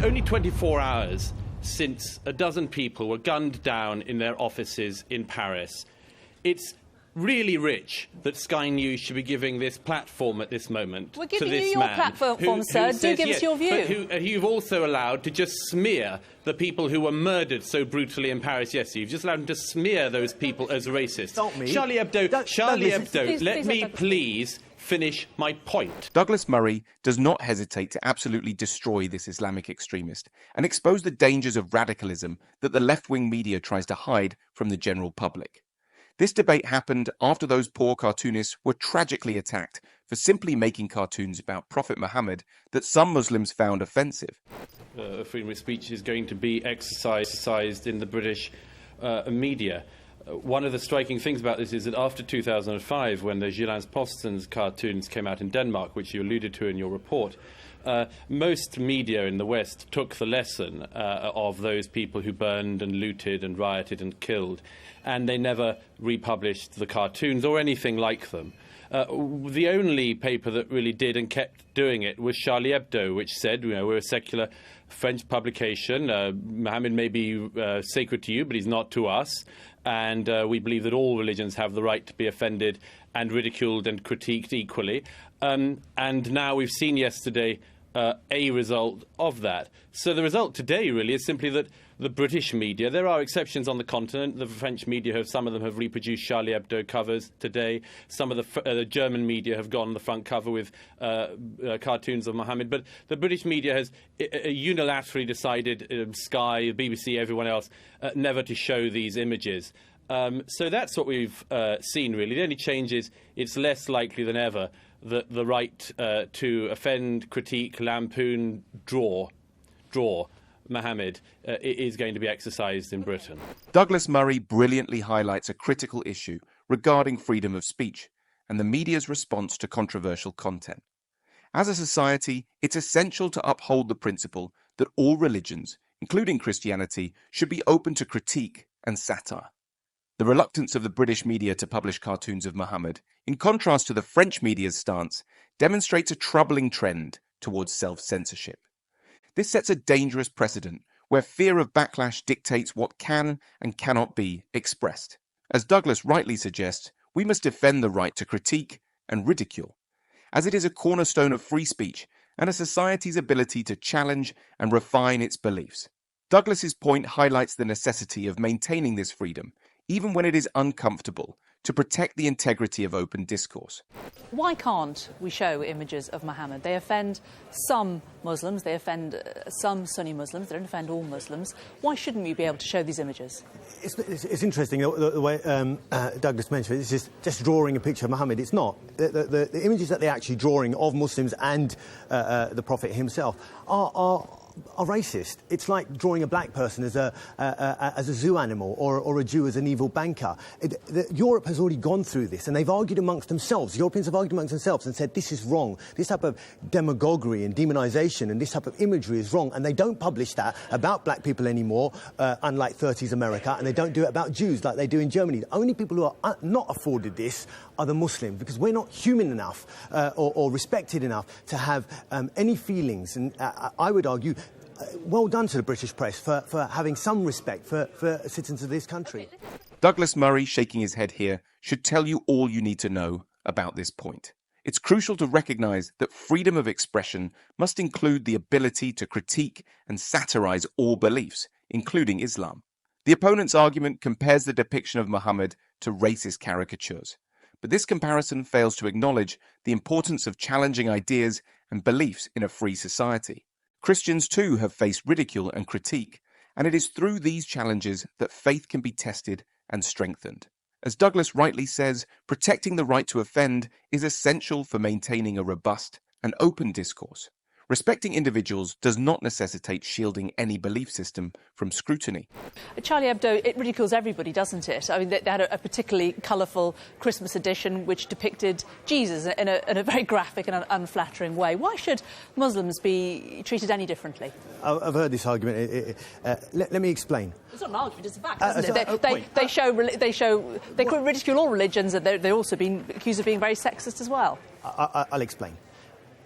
Only 24 hours since a dozen people were gunned down in their offices in Paris. It's really rich that Sky News should be giving this platform at this moment. We're giving to this you your man platform, sir. Do give us your view. Who you've also allowed to just smear the people who were murdered so brutally in Paris yesterday. You've just allowed him to smear those people as racist. Stop me. Charlie Hebdo, let me please finish my point. Douglas Murray does not hesitate to absolutely destroy this Islamic extremist and expose the dangers of radicalism that the left-wing media tries to hide from the general public. This debate happened after those poor cartoonists were tragically attacked for simply making cartoons about Prophet Muhammad that some Muslims found offensive. Freedom of speech is going to be exercised in the British media. One of the striking things about this is that after 2005, when the Jyllands-Posten's cartoons came out in Denmark, which you alluded to in your report, most media in the West took the lesson of those people who burned and looted and rioted and killed, and they never republished the cartoons or anything like them. The only paper that really did and kept doing it was Charlie Hebdo, which said, you know, we're a secular French publication. Muhammad may be sacred to you, but he's not to us. And we believe that all religions have the right to be offended and ridiculed and critiqued equally. And now we've seen yesterday a result of that. So the result today really is simply that the British media, there are exceptions on the continent, the French media some of them have reproduced Charlie Hebdo covers today, some of the German media have gone on the front cover with cartoons of Muhammad, but the British media has unilaterally decided, Sky, BBC, everyone else, never to show these images. So that's what we've seen really. The only change is it's less likely than ever that the right to offend, critique, lampoon, draw Muhammad is going to be exercised in Britain. Douglas Murray brilliantly highlights a critical issue regarding freedom of speech and the media's response to controversial content. As a society, it's essential to uphold the principle that all religions, including Christianity, should be open to critique and satire. The reluctance of the British media to publish cartoons of Muhammad, in contrast to the French media's stance, demonstrates a troubling trend towards self-censorship. This sets a dangerous precedent where fear of backlash dictates what can and cannot be expressed. As Douglas rightly suggests, we must defend the right to critique and ridicule, as it is a cornerstone of free speech and a society's ability to challenge and refine its beliefs. Douglas's point highlights the necessity of maintaining this freedom, even when it is uncomfortable, to protect the integrity of open discourse. Why can't we show images of Muhammad? They offend some Muslims, they offend some Sunni Muslims, they don't offend all Muslims. Why shouldn't we be able to show these images? It's interesting the way Douglas mentioned it. It's just drawing a picture of Muhammad. It's not. The images that they're actually drawing of Muslims and the Prophet himself are racist. It's like drawing a black person as a zoo animal or a Jew as an evil banker. Europe has already gone through this, and they've argued amongst themselves. Europeans have argued amongst themselves and said this is wrong. This type of demagoguery and demonisation and this type of imagery is wrong, and they don't publish that about black people anymore, unlike 30s America, and they don't do it about Jews like they do in Germany. The only people who are not afforded this are the Muslims, because we're not human enough or respected enough to have any feelings. And I would argue, well done to the British press for having some respect for citizens of this country. Douglas Murray, shaking his head here, should tell you all you need to know about this point. It's crucial to recognise that freedom of expression must include the ability to critique and satirise all beliefs, including Islam. The opponent's argument compares the depiction of Muhammad to racist caricatures, but this comparison fails to acknowledge the importance of challenging ideas and beliefs in a free society. Christians too have faced ridicule and critique, and it is through these challenges that faith can be tested and strengthened. As Douglas rightly says, protecting the right to offend is essential for maintaining a robust and open discourse. Respecting individuals does not necessitate shielding any belief system from scrutiny. Charlie Hebdo, it ridicules everybody, doesn't it? I mean, they had a particularly colourful Christmas edition which depicted Jesus in a very graphic and unflattering way. Why should Muslims be treated any differently? I've heard this argument. Let me explain. It's not an argument, it's a fact, isn't it? They ridicule all religions, and they're also being accused of being very sexist as well. I'll explain.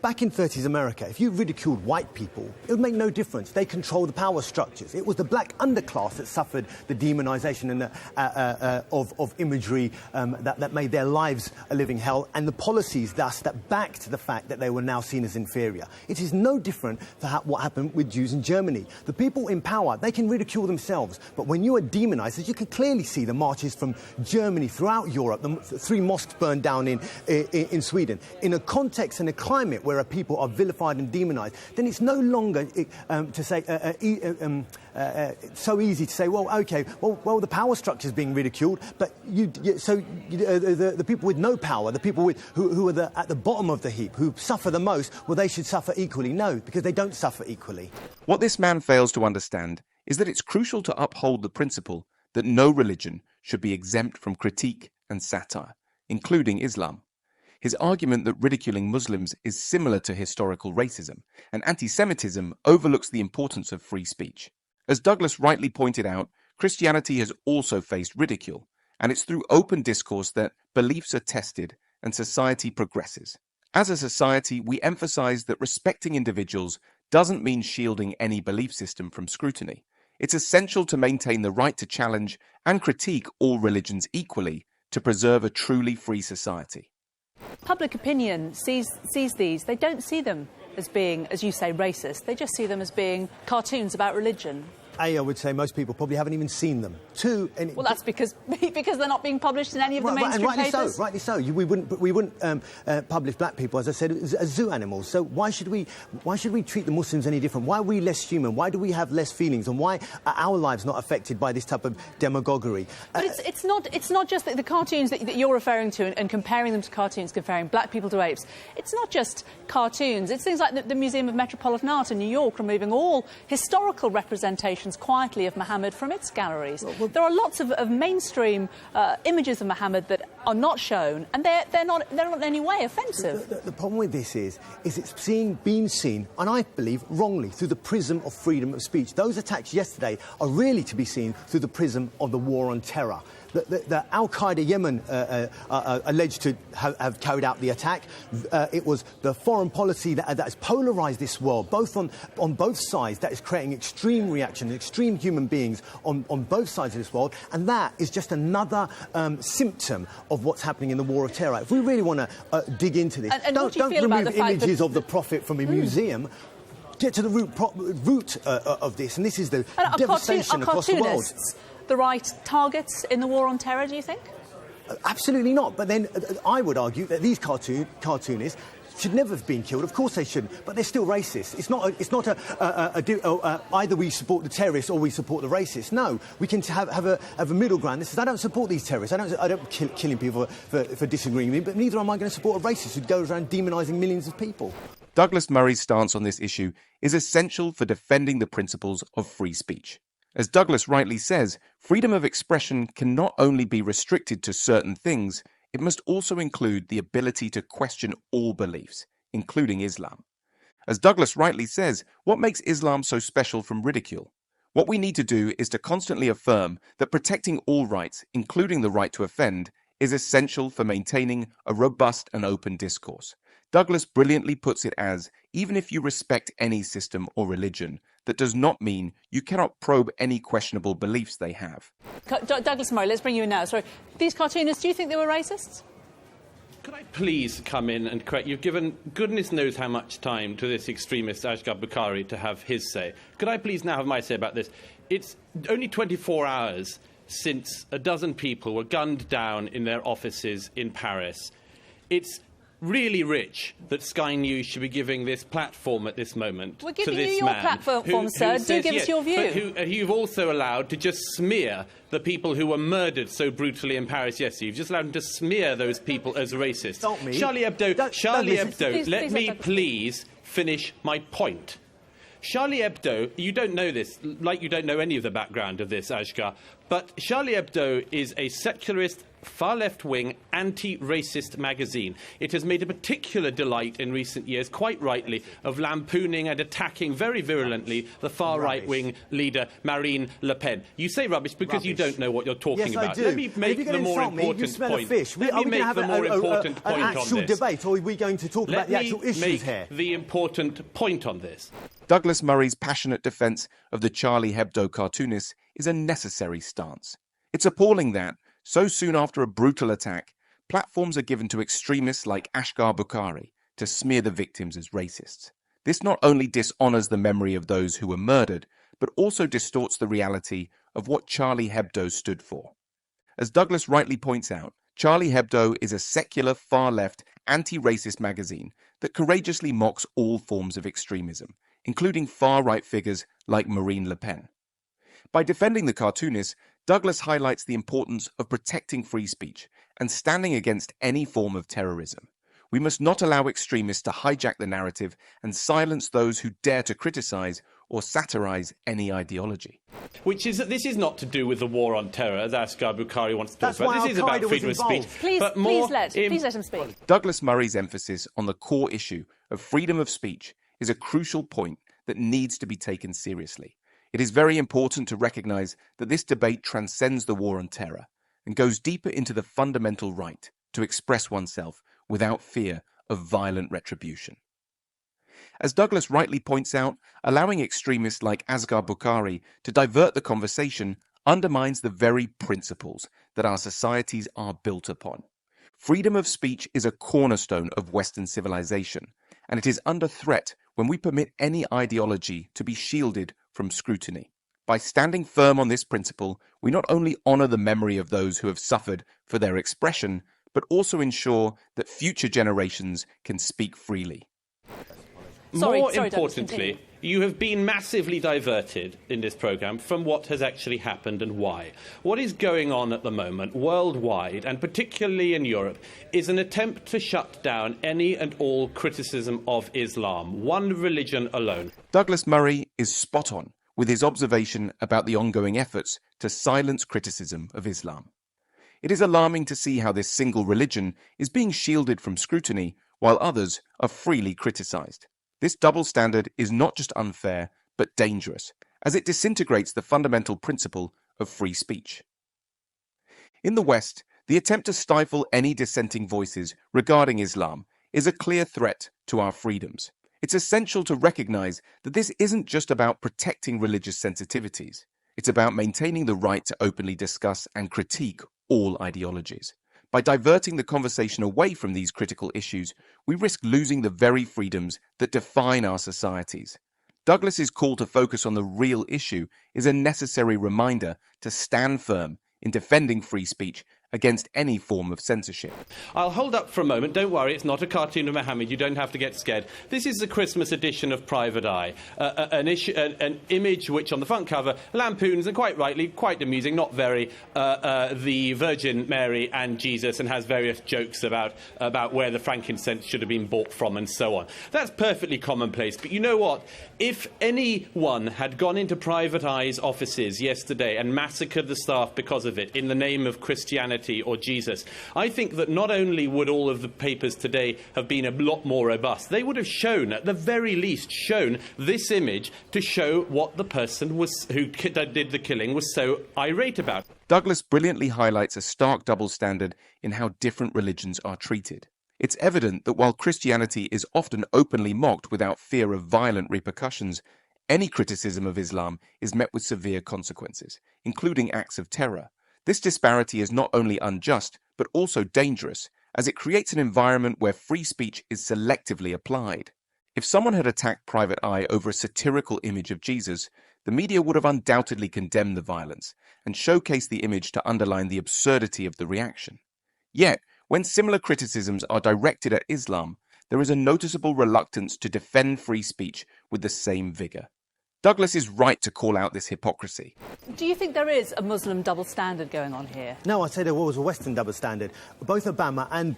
Back in 30s America, if you ridiculed white people, it would make no difference. They control the power structures. It was the black underclass that suffered the demonisation and of imagery that made their lives a living hell, and the policies thus that backed the fact that they were now seen as inferior. It is no different to what happened with Jews in Germany. The people in power, they can ridicule themselves, but when you are demonised, as you can clearly see the marches from Germany throughout Europe, the 3 mosques burned down in Sweden, in a context and a climate where people are vilified and demonised, then it's no longer to say so easy to say, well, OK, well, the power structure is being ridiculed, but the people with no power, the people who are at the bottom of the heap, who suffer the most, well, they should suffer equally. No, because they don't suffer equally. What this man fails to understand is that it's crucial to uphold the principle that no religion should be exempt from critique and satire, including Islam. His argument that ridiculing Muslims is similar to historical racism and anti-Semitism overlooks the importance of free speech. As Douglas rightly pointed out, Christianity has also faced ridicule, and it's through open discourse that beliefs are tested and society progresses. As a society, we emphasize that respecting individuals doesn't mean shielding any belief system from scrutiny. It's essential to maintain the right to challenge and critique all religions equally to preserve a truly free society. Public opinion sees these. They don't see them as being, as you say, racist. They just see them as being cartoons about religion. I would say most people probably haven't even seen them. 2, well, that's because they're not being published in any of the mainstream papers. Rightly so. We wouldn't publish black people, as I said, as zoo animals. So why should we treat the Muslims any different? Why are we less human? Why do we have less feelings? And why are our lives not affected by this type of demagoguery? But it's not just the cartoons that you're referring to and comparing them to cartoons, comparing black people to apes. It's not just cartoons. It's things like the Museum of Metropolitan Art in New York removing all historical representations quietly of Muhammad from its galleries. There are lots of mainstream images of Muhammad that are not shown, and they're not in any way offensive. The problem with this is it's being seen, and I believe wrongly, through the prism of freedom of speech. Those attacks yesterday are really to be seen through the prism of the war on terror. The Al-Qaeda Yemen alleged to have carried out the attack. It was the foreign policy that has polarised this world, both on both sides, that is creating extreme reaction, extreme human beings on both sides of this world, and that is just another symptom of what's happening in the war of terror. If we really want to dig into this, don't remove images of the Prophet from a museum. Get to the root of this, and this is the devastation across the world. The right targets in the war on terror, do you think? Absolutely not. But then I would argue that these cartoonists should never have been killed. Of course they shouldn't, but they're still racist. It's not either we support the terrorists or we support the racists. No, we can have a middle ground that says I don't support these terrorists. I don't killing people for disagreeing with me, but neither am I going to support a racist who goes around demonising millions of people. Douglas Murray's stance on this issue is essential for defending the principles of free speech. As Douglas rightly says, freedom of expression can not only be restricted to certain things, it must also include the ability to question all beliefs, including Islam. As Douglas rightly says, what makes Islam so special from ridicule? What we need to do is to constantly affirm that protecting all rights, including the right to offend, is essential for maintaining a robust and open discourse. Douglas brilliantly puts it as, even if you respect any system or religion, that does not mean you cannot probe any questionable beliefs they have. Douglas Murray, let's bring you in now. Sorry, these cartoonists, do you think they were racists? Could I please come in and correct? You've given goodness knows how much time to this extremist Ashgar Bukhari to have his say. Could I please now have my say about this? It's only 24 hours since a dozen people were gunned down in their offices in Paris. It's really rich that Sky News should be giving this platform at this moment We're to giving this you your man platform, sir. Do give us your view. But you've also allowed to just smear the people who were murdered so brutally in Paris yesterday. You've just allowed them to smear those people as racist. Not me. Charlie Hebdo, let me Douglas. please finish my point. Charlie Hebdo, you don't know this, like you don't know any of the background of this, Ashgar, but Charlie Hebdo is a secularist, far left-wing, anti-racist magazine. It has made a particular delight in recent years, quite rightly, of lampooning and attacking very virulently the far right-wing leader, Marine Le Pen. You say rubbish because you don't know what you're talking about. Yes, I do. Let me make the more important point. Let me make the more important point on this. An actual debate, or are we going to talk about the actual issues here? Let me make the important point on this. Douglas Murray's passionate defence of the Charlie Hebdo cartoonists is a necessary stance. It's appalling that, so soon after a brutal attack, platforms are given to extremists like Ashgar Bukhari to smear the victims as racists. This not only dishonours the memory of those who were murdered, but also distorts the reality of what Charlie Hebdo stood for. As Douglas rightly points out, Charlie Hebdo is a secular, far-left, anti-racist magazine that courageously mocks all forms of extremism, including far-right figures like Marine Le Pen. By defending the cartoonists, Douglas highlights the importance of protecting free speech and standing against any form of terrorism. We must not allow extremists to hijack the narrative and silence those who dare to criticize or satirize any ideology. Which is that this is not to do with the war on terror, as Ashgar Bukhari wants to talk about. This is about freedom of speech. Please let him speak. Douglas Murray's emphasis on the core issue of freedom of speech is a crucial point that needs to be taken seriously. It is very important to recognize that this debate transcends the war on terror and goes deeper into the fundamental right to express oneself without fear of violent retribution. As Douglas rightly points out, allowing extremists like Ashgar Bukhari to divert the conversation undermines the very principles that our societies are built upon. Freedom of speech is a cornerstone of Western civilization, and it is under threat when we permit any ideology to be shielded from scrutiny. By standing firm on this principle, we not only honor the memory of those who have suffered for their expression, but also ensure that future generations can speak freely. More importantly, you have been massively diverted in this programme from what has actually happened and why. What is going on at the moment, worldwide, and particularly in Europe, is an attempt to shut down any and all criticism of Islam, one religion alone. Douglas Murray is spot on with his observation about the ongoing efforts to silence criticism of Islam. It is alarming to see how this single religion is being shielded from scrutiny while others are freely criticised. This double standard is not just unfair, but dangerous, as it disintegrates the fundamental principle of free speech. In the West, the attempt to stifle any dissenting voices regarding Islam is a clear threat to our freedoms. It's essential to recognize that this isn't just about protecting religious sensitivities. It's about maintaining the right to openly discuss and critique all ideologies. By diverting the conversation away from these critical issues, we risk losing the very freedoms that define our societies. Douglas's call to focus on the real issue is a necessary reminder to stand firm in defending free speech against any form of censorship. I'll hold up for a moment. Don't worry, it's not a cartoon of Muhammad. You don't have to get scared. This is the Christmas edition of Private Eye, an image which on the front cover lampoons, and quite rightly, quite amusing, not very, the Virgin Mary and Jesus, and has various jokes about where the frankincense should have been bought from and so on. That's perfectly commonplace, but you know what? If anyone had gone into Private Eye's offices yesterday and massacred the staff because of it in the name of Christianity or Jesus, I think that not only would all of the papers today have been a lot more robust, they would have shown, at the very least, shown this image to show what the person who did the killing was so irate about. Douglas brilliantly highlights a stark double standard in how different religions are treated. It's evident that while Christianity is often openly mocked without fear of violent repercussions, any criticism of Islam is met with severe consequences, including acts of terror. This disparity is not only unjust, but also dangerous, as it creates an environment where free speech is selectively applied. If someone had attacked Private Eye over a satirical image of Jesus, the media would have undoubtedly condemned the violence and showcased the image to underline the absurdity of the reaction. Yet, when similar criticisms are directed at Islam, there is a noticeable reluctance to defend free speech with the same vigor. Douglas is right to call out this hypocrisy. Do you think there is a Muslim double standard going on here? No, I say there was a Western double standard. Both Obama and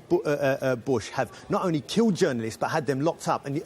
Bush have not only killed journalists but had them locked up, and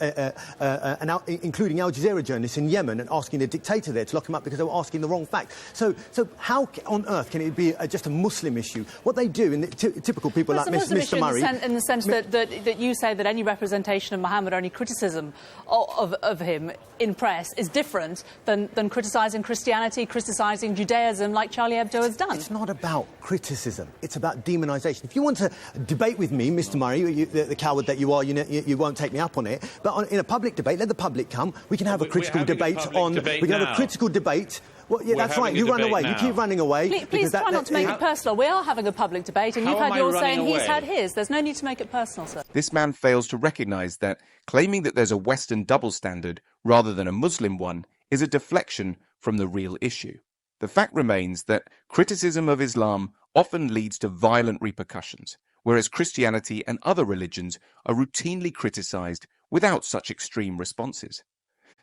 including Al Jazeera journalists in Yemen, and asking the dictator there to lock them up because they were asking the wrong facts. So how on earth can it be just a Muslim issue? What they do, in typical people like Mr. Murray, in the sense that you say that any representation of Muhammad or any criticism of him in press is different than criticising Christianity, criticising Judaism like Charlie Hebdo has done. It's not about criticism. It's about demonisation. If you want to debate with me, Mr. Murray, the coward that you are, you won't take me up on it. But in a public debate, let the public come. We can have a critical debate on. We can have a critical debate. Well, yeah, that's right. You run away. Now. You keep running away. Please try not to make it personal. We are having a public debate, and you've had yours saying he's had his. There's no need to make it personal, sir. This man fails to recognise that claiming that there's a Western double standard rather than a Muslim one is a deflection from the real issue. The fact remains that criticism of Islam often leads to violent repercussions, whereas Christianity and other religions are routinely criticised without such extreme responses.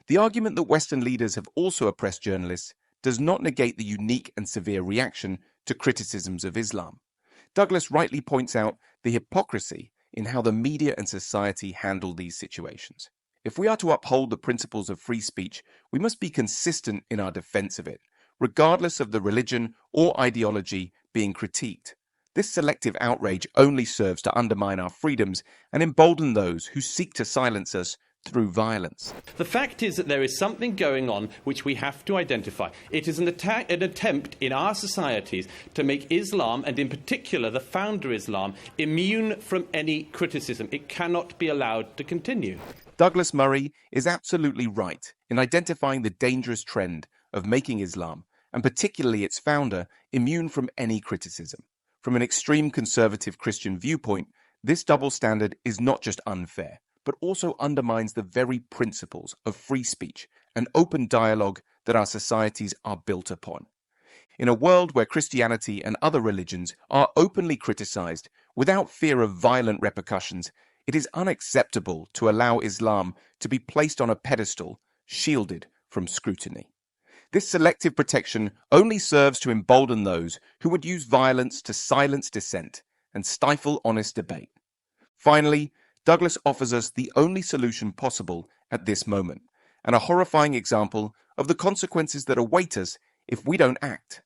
The argument that Western leaders have also oppressed journalists does not negate the unique and severe reaction to criticisms of Islam. Douglas rightly points out the hypocrisy in how the media and society handle these situations. If we are to uphold the principles of free speech, we must be consistent in our defense of it, regardless of the religion or ideology being critiqued. This selective outrage only serves to undermine our freedoms and embolden those who seek to silence us through violence. The fact is that there is something going on which we have to identify. It is an attempt in our societies to make Islam, and in particular the founder Islam, immune from any criticism. It cannot be allowed to continue. Douglas Murray is absolutely right in identifying the dangerous trend of making Islam, and particularly its founder, immune from any criticism. From an extreme conservative Christian viewpoint, this double standard is not just unfair, but also undermines the very principles of free speech and open dialogue that our societies are built upon. In a world where Christianity and other religions are openly criticized without fear of violent repercussions, it is unacceptable to allow Islam to be placed on a pedestal, shielded from scrutiny. This selective protection only serves to embolden those who would use violence to silence dissent and stifle honest debate. Finally, Douglas offers us the only solution possible at this moment, and a horrifying example of the consequences that await us if we don't act.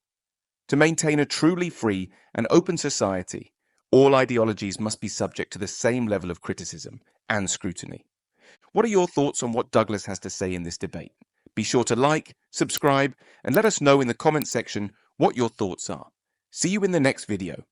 To maintain a truly free and open society, all ideologies must be subject to the same level of criticism and scrutiny. What are your thoughts on what Douglas has to say in this debate? Be sure to like, subscribe, and let us know in the comments section what your thoughts are. See you in the next video.